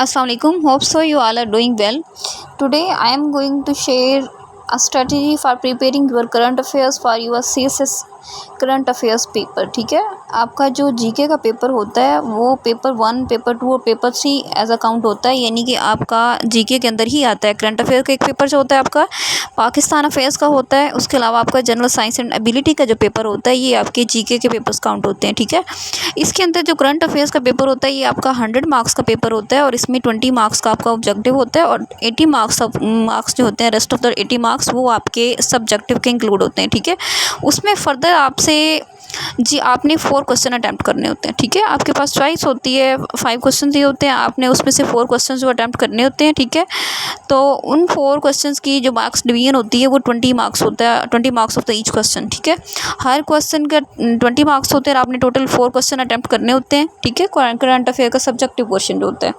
Assalamualaikum. Hope so you all are doing well. Today I am going to share a strategy for preparing your current affairs for your CSS current affairs paper. ठीक है, आपका जो GK का paper होता है वो paper 1, paper 2 और paper 3 as a count होता है, यानी कि आपका जीके के अंदर ही आता है। करंट अफेयर का एक पेपर जो होता है आपका पाकिस्तान अफेयर्स का होता है। उसके अलावा आपका जनरल साइंस एंड एबिलिटी का जो पेपर होता है ये आपके जीके के पेपर्स काउंट होते हैं। ठीक है, इसके अंदर जो करंट अफेयर्स का पेपर होता है ये आपका 100 मार्क्स का पेपर होता है और इसमें 20 मार्क्स का आपका ऑब्जेक्टिव होता है और 80 मार्क्स जो होते हैं, रेस्ट ऑफ द 80 मार्क्स वो आपके सब्जेक्टिव के इंक्लूड होते हैं। ठीक है, उसमें फर्दर आपसे आपने 4 क्वेश्चन अटैम्प्ट करने होते हैं। ठीक है, आपके पास चॉइस होती है, 5 क्वेश्चन दिए होते हैं, आपने उसमें से 4 क्वेश्चन जो अटैम्प्ट करने होते हैं। ठीक है, तो उन 4 क्वेश्चंस की जो मार्क्स डिवीजन होती है वो 20 मार्क्स होता है, 20 marks of the each question. ठीक है, हर क्वेश्चन का 20 मार्क्स होते हैं और आपने टोटल 4 क्वेश्चन अटैम्प्ट करने होते हैं। ठीक है, करंट अफेयर का सब्जेक्टिव क्वेश्चन जो होता है।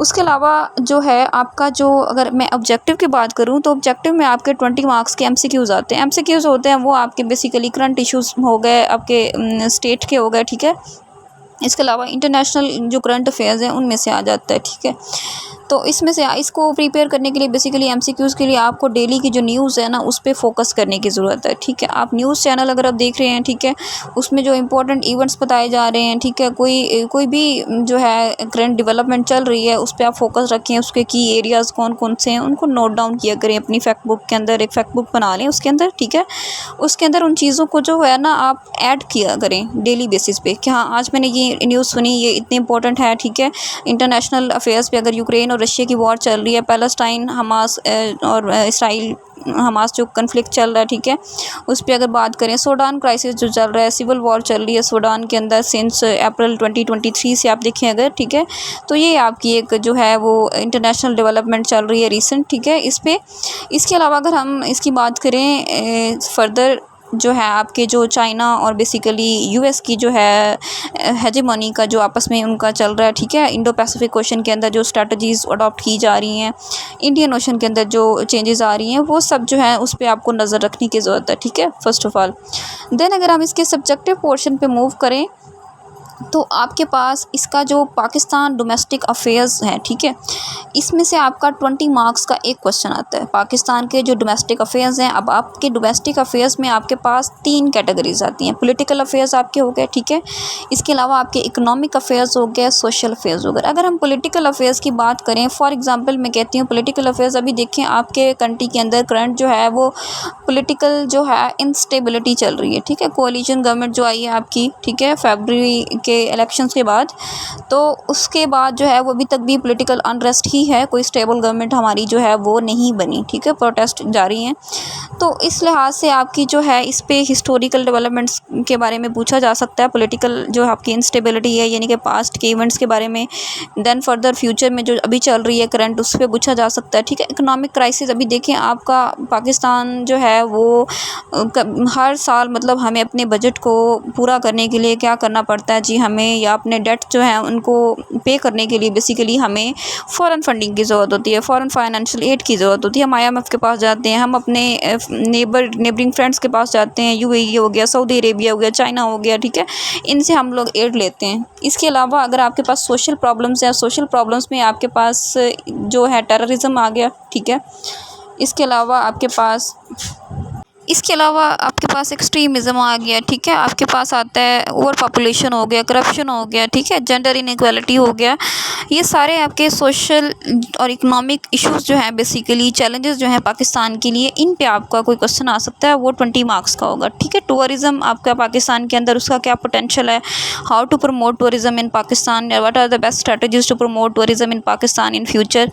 उसके अलावा जो है आपका जो, अगर मैं ऑब्जेक्टिव की बात करूं तो ऑब्जेक्टिव में आपके 20 मार्क्स के एमसीक्यूज़ आते हैं। एमसीक्यूज़ होते हैं वो आपके बेसिकली करंट इश्यूज़ हो गए, आपके स्टेट के हो गए। ठीक है, इसके अलावा इंटरनेशनल जो करंट अफेयर्स हैं उनमें से आ जाता है। ठीक है, तो इसमें से इसको प्रिपेयर करने के लिए बेसिकली एमसीक्यूज़ के लिए आपको डेली की जो न्यूज़ है ना उस पर फोकस करने की ज़रूरत है। ठीक है, आप न्यूज़ चैनल अगर आप देख रहे हैं, ठीक है, उसमें जो इंपॉर्टेंट इवेंट्स बताए जा रहे हैं, ठीक है, कोई भी जो है करंट डेवलपमेंट चल रही है उस पर आप फोकस रखें। उसके की एरियाज़ कौन कौन से हैं उनको नोट डाउन किया करें अपनी फैक्ट बुक के अंदर। एक फैक्ट बुक बना लें उसके अंदर। ठीक है, उसके अंदर उन चीज़ों को जो है ना आप ऐड किया करें डेली बेसिस पे कि हाँ आज मैंने ये न्यूज़ सुनी, ये इतनी इंपॉर्टेंट है। ठीक है, इंटरनेशनल अफेयर्स पे अगर यूक्रेन और रशिया की वॉर चल रही है, पैलेस्टाइन हमास और इसराइल हमास जो कन्फ्लिक्ट चल रहा है, ठीक है, उस पर अगर बात करें, सूडान क्राइसिस जो चल रहा है, सिविल वॉर चल रही है सूडान के अंदर सिंस अप्रैल 2023 से आप देखें अगर। ठीक है, तो ये आपकी एक जो है वो इंटरनेशनल डेवलपमेंट चल रही है रीसेंट। ठीक है, इस पे इसके अलावा अगर हम इसकी बात करें फर्दर जो है आपके जो चाइना और बेसिकली यूएस की जो है हेजेमनी का जो आपस में उनका चल रहा है। ठीक है, इंडो पैसिफिक ओशन के अंदर जो स्ट्रेटजीज़ अडॉप्ट की जा रही हैं, इंडियन ओशन के अंदर जो चेंजेस आ रही हैं, वो सब जो है उस पर आपको नज़र रखने की ज़रूरत है। ठीक है, फर्स्ट ऑफ ऑल देन अगर हम इसके सब्जेक्टिव पोर्शन पे मूव करें तो आपके पास इसका जो पाकिस्तान डोमेस्टिक अफेयर्स है, ठीक है, इसमें से आपका 20 मार्क्स का एक क्वेश्चन आता है। पाकिस्तान के जो डोमेस्टिक अफेयर्स हैं, अब आपके डोमेस्टिक अफेयर्स में आपके पास 3 कैटेगरीज आती हैं। पॉलिटिकल अफेयर्स आपके हो गए, ठीक है, इसके अलावा आपके इकोनॉमिक अफेयर्स हो गए, सोशल अफेयर्स हो गए। अगर हम पॉलिटिकल अफेयर्स की बात करें, फॉर एग्जाम्पल मैं कहती हूँ पॉलिटिकल अफेयर्स, अभी देखें आपके कंट्री के अंदर करंट जो है वो पॉलिटिकल जो है इंस्टेबिलिटी चल रही है। ठीक है, कोalition गवर्नमेंट जो आई है आपकी, ठीक है, फरवरी के इलेक्शंस के बाद, तो उसके बाद जो है वो अभी तक भी पॉलिटिकल अनरेस्ट ही है, कोई स्टेबल गवर्नमेंट हमारी जो है वो नहीं बनी। ठीक है, प्रोटेस्ट जारी हैं। तो इस लिहाज से आपकी जो है इस पे हिस्टोरिकल डेवलपमेंट्स के बारे में पूछा जा सकता है। पॉलिटिकल जो आपकी इंस्टेबिलिटी है यानी कि पास्ट के इवेंट्स के बारे में, देन फर्दर फ्यूचर में जो अभी चल रही है करंट उस पर पूछा जा सकता है। ठीक है, इकोनॉमिक क्राइसिस, अभी देखें आपका पाकिस्तान जो है वो हर साल मतलब हमें अपने बजट को पूरा करने के लिए क्या करना पड़ता है जी, हमें या अपने डेट जो है उनको पे करने के लिए बेसिकली हमें फॉरेन फंडिंग की ज़रूरत होती है, फॉरेन फाइनेंशियल एड की ज़रूरत होती है। हम IMF के पास जाते हैं, हम अपने नेबरिंग फ्रेंड्स के पास जाते हैं, UAE हो गया, सऊदी अरेबिया हो गया, चाइना हो गया। ठीक है, इनसे हम लोग एड लेते हैं। इसके अलावा अगर आपके पास सोशल प्रॉब्लम्स हैं, सोशल प्रॉब्लम्स में आपके पास जो है टेररिज्म आ गया। ठीक है, इसके अलावा आपके पास एक्सट्रीमिज़म आ गया। ठीक है, आपके पास आता है ओवर पॉपुलेशन हो गया, करप्शन हो गया। ठीक है, जेंडर इनइक्वालिटी हो गया। ये सारे आपके सोशल और इकोनॉमिक इश्यूज़ जो हैं, बेसिकली चैलेंजेस जो हैं पाकिस्तान के लिए, इन पे आपका कोई क्वेश्चन आ सकता है, वो 20 मार्क्स का होगा। ठीक है, टूरिज़म आपका पाकिस्तान के अंदर उसका क्या पोटेंशियल है, how to promote tourism in Pakistan, what are the best strategies to promote tourism in Pakistan in future.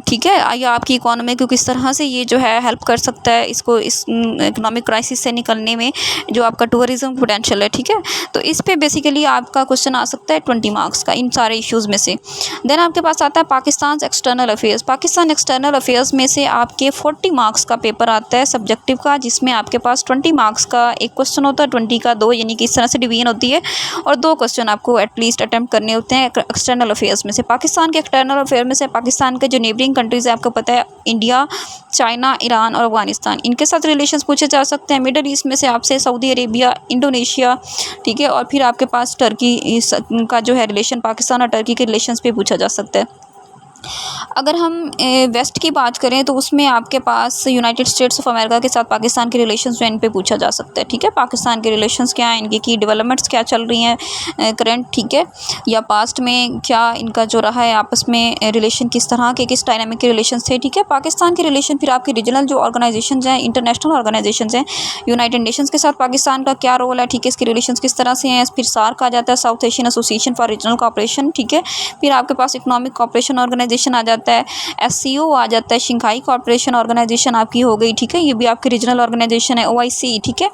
ठीक है, या आपकी इकोनॉमी को किस तरह से ये जो है हेल्प कर सकता है इसको, इस इकोनॉमिक क्राइसिस से निकलने में, जो आपका टूरिज़म पोटेंशियल है। ठीक है, तो इस पे बेसिकली आपका क्वेश्चन आ सकता है 20 मार्क्स का इन सारे इश्यूज़ में से। देन आपके पास आता है Pakistan external affairs. Pakistan external affairs में से आपके 40 मार्क्स का पेपर आता है सब्जेक्टिव का, जिसमें आपके पास 20 मार्क्स का एक क्वेश्चन होता है, 20 का 2, यानी कि इस तरह से डिवीजन होती है, और 2 क्वेश्चन आपको एटलीस्ट अटैम्प्ट करने होते हैं एक्सटर्नल अफेयर्स में से। पाकिस्तान के एक्सटर्नल अफेयर में से पाकिस्तान के जो नेबरिंग कंट्रीज़ है आपको पता है, इंडिया, चाइना, ईरान और अफगानिस्तान, इनके साथ रिलेशंस पूछे जा सकते हैं। मिडल ईस्ट में से आपसे सऊदी अरेबिया, इंडोनेशिया, ठीक है, और फिर आपके पास टर्की का जो है रिलेशन, पाकिस्तान और टर्की के रिलेशंस पे पूछा जा सकता है। अगर हम वेस्ट की बात करें तो उसमें आपके पास यूनाइटेड स्टेट्स ऑफ अमेरिका के साथ पाकिस्तान के रिलेशंस जो इन पे पूछा जा सकता है, ठीक है। पाकिस्तान के रिलेशंस क्या हैं, इनकी की डेवलपमेंट्स क्या चल रही हैं करंट, ठीक है, या पास्ट में क्या इनका जो रहा है आपस में रिलेशन, किस तरह के किस डायनामिक के रिलेशंस थे, ठीक है। पाकिस्तान के रिलेशन फिर आपके रीजनल जो ऑर्गेनाइजेशंस हैं, इंटरनेशनल ऑर्गेनाइजेशंस हैं, यूनाइटेड नेशंस के साथ पाकिस्तान का क्या रोल है, ठीक है, इसके रिलेशंस किस तरह से हैं। फिर सार्क आ जाता है, south Asian association for regional cooperation, ठीक है। फिर आपके पास इकोनॉमिक कोऑपरेशन ऑर्गेनाइजेशन आ जाता है, एससीओ आ जाता है, शंघाई कोऑपरेशन ऑर्गेनाइजेशन आपकी हो गई, ठीक है, ये भी आपकी रीजनल ऑर्गेनाइजेशन है। ओआईसी, ठीक है,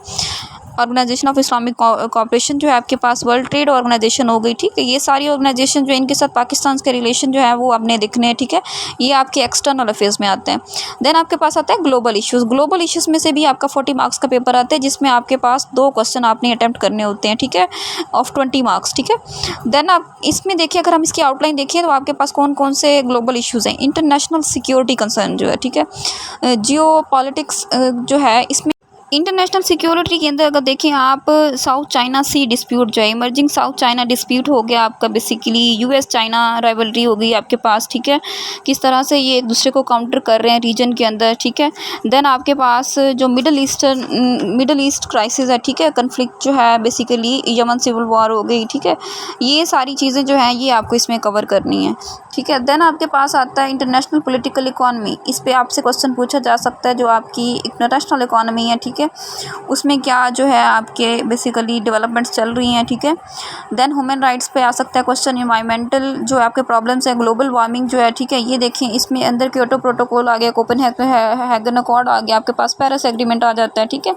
ऑर्गेनाइजेशन ऑफ इस्लामिक कोऑपरेशन जो है आपके पास, वर्ल्ड ट्रेड ऑर्गेनाइजेशन हो गई, ठीक है। ये सारी ऑर्गेनाइजेशन जो इनके साथ पाकिस्तान के रिलेशन जो है वो आपने देखने हैं, ठीक है। ये आपके एक्सटर्नल अफेयर्स में आते हैं। देन आपके पास आता है ग्लोबल इश्यूज़। ग्लोबल इश्यूज़ में से भी आपका 40 मार्क्स का पेपर आता है, जिसमें आपके पास 2 क्वेश्चन आपने अटैम्प्ट करने होते हैं, ठीक है, ऑफ 20 मार्क्स, ठीक है। देन आप इसमें देखिए, अगर हम इसकी आउटलाइन देखें तो आपके पास कौन कौन से ग्लोबल इश्यूज़ हैं। इंटरनेशनल सिक्योरिटी कंसर्न जो है, ठीक है, जियो पॉलिटिक्स जो है, इसमें इंटरनेशनल सिक्योरिटी के अंदर अगर देखें आप, साउथ चाइना सी डिस्प्यूट जो है, इमर्जिंग साउथ चाइना डिस्प्यूट हो गया आपका, बेसिकली यूएस चाइना राइवलरी हो गई आपके पास, ठीक है, किस तरह से ये एक दूसरे को काउंटर कर रहे हैं रीजन के अंदर, ठीक है। देन आपके पास जो मिडल ईस्ट क्राइसिस है, ठीक है, कन्फ्लिक्ट जो है, बेसिकली यमन सिविल वॉर हो गई, ठीक है। ये सारी चीज़ें जो हैं ये आपको इसमें कवर करनी है, ठीक है। देन आपके पास आता है इंटरनेशनल पॉलिटिकल इकोनॉमी। इस पे आपसे क्वेश्चन पूछा जा सकता है, जो आपकी इंटरनेशनल इकोनॉमी है, ठीक है, उसमें क्या जो है आपके बेसिकली डेवलपमेंट्स चल रही हैं, ठीक है। देन ह्यूमन राइट्स पे आ सकता है क्वेश्चन। एनवायरमेंटल जो आपके प्रॉब्लम्स है, ग्लोबल वार्मिंग जो है, ठीक है, ये देखें, इसमें अंदर क्योटो प्रोटोकॉल आ गया, कोपेनहेगन अकॉर्ड आ गया, आपके पास पेरिस एग्रीमेंट आ जाता है, ठीक है।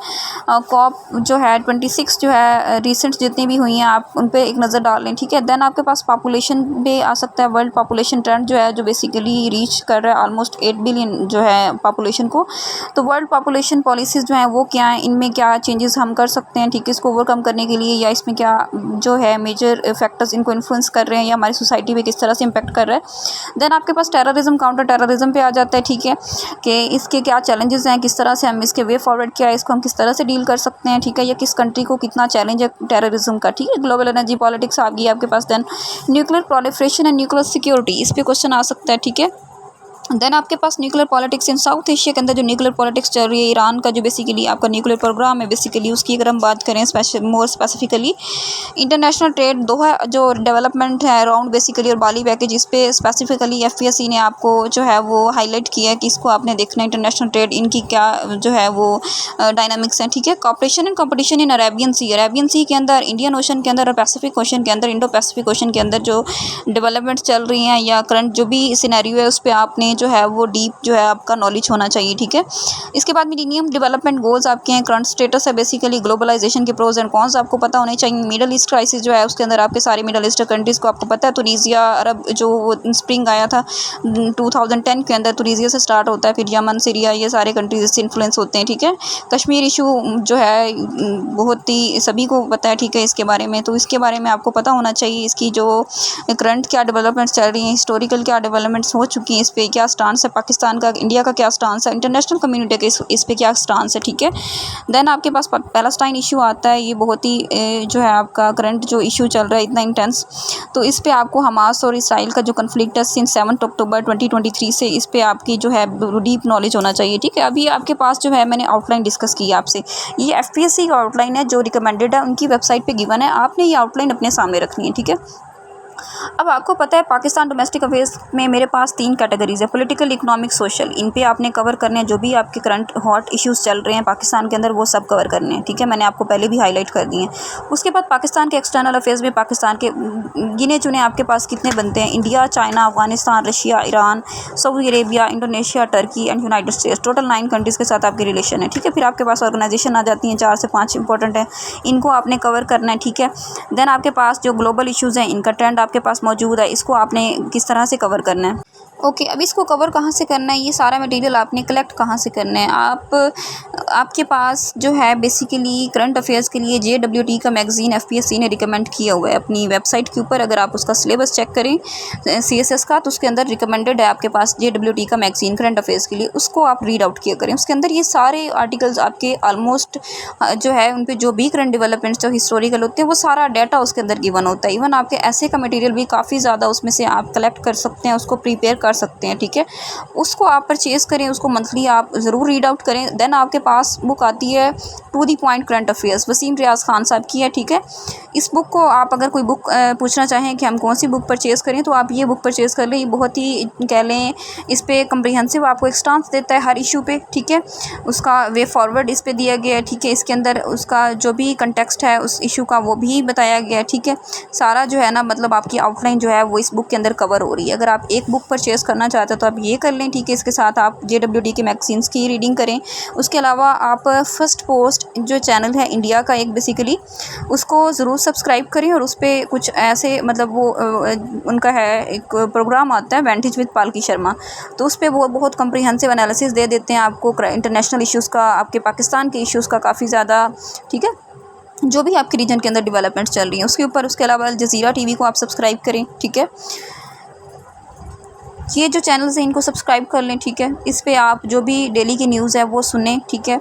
कॉप जो है 26 जो है रिसेंट जितनी भी हुई हैं आप उन पर एक नज़र डाल लें, ठीक है। देन आपके पास पॉपुलेशन भी आ सकता है। वर्ल्ड पॉपुलेशन ट्रेंड जो है, जो बेसिकली रीच कर रहा है ऑलमोस्ट 8 बिलियन जो है पॉपुलेशन को। तो वर्ल्ड पॉपुलेशन पॉलिसीज़ जो हैं वो क्या हैं, इनमें क्या चेंजेस हम कर सकते हैं, ठीक है, इसको ओवरकम करने के लिए, या इसमें क्या जो है मेजर फैक्टर्स इनको इन्फ्लुएंस कर रहे हैं, या हमारी सोसाइटी पे किस तरह से इम्पेक्ट कर रहा है। देन आपके पास टेररिज्म, काउंटर टेररिज्म पे आ जाता है, ठीक है, कि इसके क्या चैलेंजेस हैं, किस तरह से हम इसके वे फॉरवर्ड क्या है, इसको हम किस तरह से डील कर सकते हैं, ठीक है, या किस कंट्री को कितना चैलेंज है टेररिज्म का, ठीक है। ग्लोबल एनर्जी पॉलिटिक्स आ गई आपके पास। Then nuclear proliferation and nuclear security, इस पर क्वेश्चन आ सकता है, ठीक है। देन आपके पास nuclear politics in South Asia के अंदर जो न्यूक्लियर पॉलिटिक्स चल रही है, ईरान का जो बेसिकली आपका न्यूक्लियर प्रोग्राम है, बेसिकली उसकी अगर हम बात करें मोर स्पेसिफिकली, इंटरनेशनल ट्रेड दोहा जो डेवलपमेंट है अराउंड बेसिकली, और बाली पैकेज, इस पे स्पेसिफिकली एफपीएससी ने आपको जो है वो हाईलाइट किया है कि इसको आपने देखना है, इंटरनेशनल ट्रेड इनकी क्या जो है वो डायनामिक्स हैं, ठीक है। Cooperation and competition in Arabian sea के अंदर, इंडियन ओशन के अंदर और पैसिफिक ओशन के अंदर, इंडो पैसिफिक ओशन के अंदर जो डेवलपमेंट चल रही हैं या करंट जो भी सिनेरियो है, उस पर आपने जो है वो डीप जो है आपका नॉलेज होना चाहिए, ठीक है। इसके बाद मिलेनियम डेवलपमेंट गोल्स आपके हैं, करंट स्टेटस है बेसिकली, ग्लोबलाइजेशन के प्रोज एंड कॉन्स आपको पता होने चाहिए। मिडल ईस्ट क्राइसिस जो है उसके अंदर आपके सारे मिडल ईस्ट कंट्रीज़ को आपको पता है, तुनीसिया अरब जो स्प्रिंग आया था 2010 के अंदर, तुनीसिया से स्टार्ट होता है, फिर यमन, सीरिया, ये सारे कंट्रीज से इन्फ्लुएंस होते हैं, ठीक है। कश्मीर इशू जो है बहुत ही सभी को पता है, ठीक है, इसके बारे में, तो इसके बारे में आपको पता होना चाहिए, इसकी जो करंट क्या डेवलपमेंट्स चल रही हैं, हिस्टोरिकल क्या डेवलपमेंट्स हो चुकी हैं, इस पर क्या स्टांस है पाकिस्तान का, इंडिया का क्या स्टांस है, इंटरनेशनल कम्युनिटी का इस पे क्या स्टांस है, ठीक है। देन आपके पास पैलेस्टाइन इशू आता है, ये बहुत ही जो है आपका करंट जो इशू चल रहा है इतना इंटेंस, तो इस पे आपको हमास और इसराइल का जो कन्फ्लिक्ट है सिंस 7 अक्टूबर 2023 से, इस पे आपकी जो है डीप नॉलेज होना चाहिए, ठीक है। अभी आपके पास जो है मैंने आउटलाइन डिस्कस की आपसे, ये एफपीएससी का आउटलाइन है जो रिकमेंडेड है, उनकी वेबसाइट पे गिवन है, आपने ये आउटलाइन अपने सामने रखनी है, ठीक है। अब आपको पता है पाकिस्तान डोमेस्टिक अफेयर्स में मेरे पास 3 कैटेगरीज है, पॉलिटिकल, इकोनॉमिक, सोशल। इन पे आपने कवर करने हैं जो भी आपके करंट हॉट इश्यूज चल रहे हैं पाकिस्तान के अंदर, वो सब कवर करने हैं, ठीक है। मैंने आपको पहले भी हाईलाइट कर दिए हैं। उसके बाद पाकिस्तान के एक्सटर्नल अफेयर्स में पाकिस्तान के गिने चुने आपके पास कितने बनते हैं, India, China, Afghanistan, Russia, Iran, Saudi Arabia, Indonesia, Turkey and United states, total 9 countries के साथ आपके रिलेशन है, ठीक है। फिर आपके पास ऑर्गेनाइजेशन आ जाती हैं, 4 से 5 इंपॉर्टेंट है, इनको आपने कवर करना है, ठीक है। देन आपके पास जो ग्लोबल इशूज़ हैं, इनका ट्रेंड आपके पास मौजूद है, इसको आपने किस तरह से कवर करना है। ओके, अब इसको कवर कहाँ से करना है, ये सारा मटेरियल आपने कलेक्ट कहाँ से करना है। आपके पास जो है बेसिकली करंट अफेयर्स के लिए JWT का मैगज़ीन एफपीएससी ने रिकमेंड किया हुआ है अपनी वेबसाइट के ऊपर। अगर आप उसका सिलेबस चेक करें CSS का, तो उसके अंदर रिकमेंडेड है आपके पास JWT का मैगज़ीन करंट अफेयर्स के लिए, उसको आप रीड आउट किया करें। उसके अंदर ये सारे आर्टिकल्स आपके ऑलमोस्ट जो है उन पर जो भी करंट डेवलपमेंट्स जो हिस्टोरिकल होते हैं वो सारा डाटा उसके अंदर गिवन होता है। इवन आपके ऐसे का मटेरियल भी काफ़ी ज़्यादा उसमें से आप कलेक्ट कर सकते हैं, उसको प्रिपेयर कर सकते हैं, ठीक है। उसको आप परचेज़ करें, उसको मंथली आप ज़रूर रीड आउट करें। देन आपके पास बुक आती है to the point current affairs, Wasim Riyaz Khan साहब की है, ठीक है। इस बुक को आप अगर कोई बुक पूछना चाहें कि हम कौन सी बुक परचेज़ करें, तो आप ये बुक परचेज़ कर लें। ये बहुत ही कह लें इस पे कम्प्रिहेंसिव आपको एक स्टांस देता है हर इशू पे, ठीक है। उसका वे फॉरवर्ड इस पे दिया गया है, ठीक है। इसके अंदर उसका जो भी कंटेक्स्ट है उस इशू का वो भी बताया गया है, ठीक है। सारा जो है ना मतलब आपकी आउटलाइन जो है वो इस बुक के अंदर कवर हो रही है। अगर आप एक बुक परचेज़ करना चाहते हो तो आप ये कर लें, ठीक है। इसके साथ आप JWD के मैगज़ीन्स की रीडिंग करें। उसके अलावा आप फर्स्ट पोस्ट जो चैनल है इंडिया का एक बेसिकली, उसको ज़रूर सब्सक्राइब करें और उस पे कुछ ऐसे मतलब वो उनका है एक प्रोग्राम आता है वेंटेज विद पालकी शर्मा, तो उस पे वो बहुत कम्प्रिहेंसिव एनालिसिस दे देते हैं आपको इंटरनेशनल इश्यूज़ का, आपके पाकिस्तान के इश्यूज़ का काफ़ी ज़्यादा, ठीक है। जो भी आपके रीजन के अंदर डेवलपमेंट्स चल रही हैं उसके ऊपर। उसके अलावा अल जज़ीरा टीवी को आप सब्सक्राइब करें, ठीक है। ये जो चैनल्स हैं इनको सब्सक्राइब कर लें, ठीक है। इस पे आप जो भी डेली की न्यूज़ है वो सुनें, ठीक है।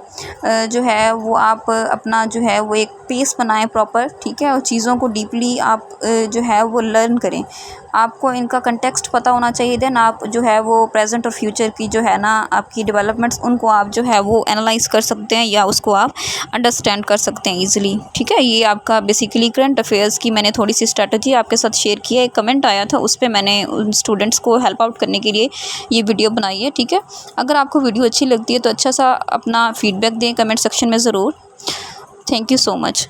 जो है वो आप अपना जो है वो एक पेस बनाएं प्रॉपर, ठीक है। और चीज़ों को डीपली आप जो है वो लर्न करें। आपको इनका कंटेक्स्ट पता होना चाहिए। देन आप जो है वो प्रेजेंट और फ्यूचर की जो है ना आपकी डेवलपमेंट्स उनको आप जो है वो एनालाइज़ कर सकते हैं या उसको आप अंडरस्टैंड कर सकते हैं ईज़िली, ठीक है। ये आपका बेसिकली करंट अफेयर्स की मैंने थोड़ी सी स्ट्रेटजी आपके साथ शेयर की है। एक कमेंट आया था उस पे मैंने उन स्टूडेंट्स को हेल्प आउट करने के लिए ये वीडियो बनाई है, ठीक है। अगर आपको वीडियो अच्छी लगती है तो अच्छा सा अपना फीडबैक दें कमेंट सेक्शन में ज़रूर। Thank you so much.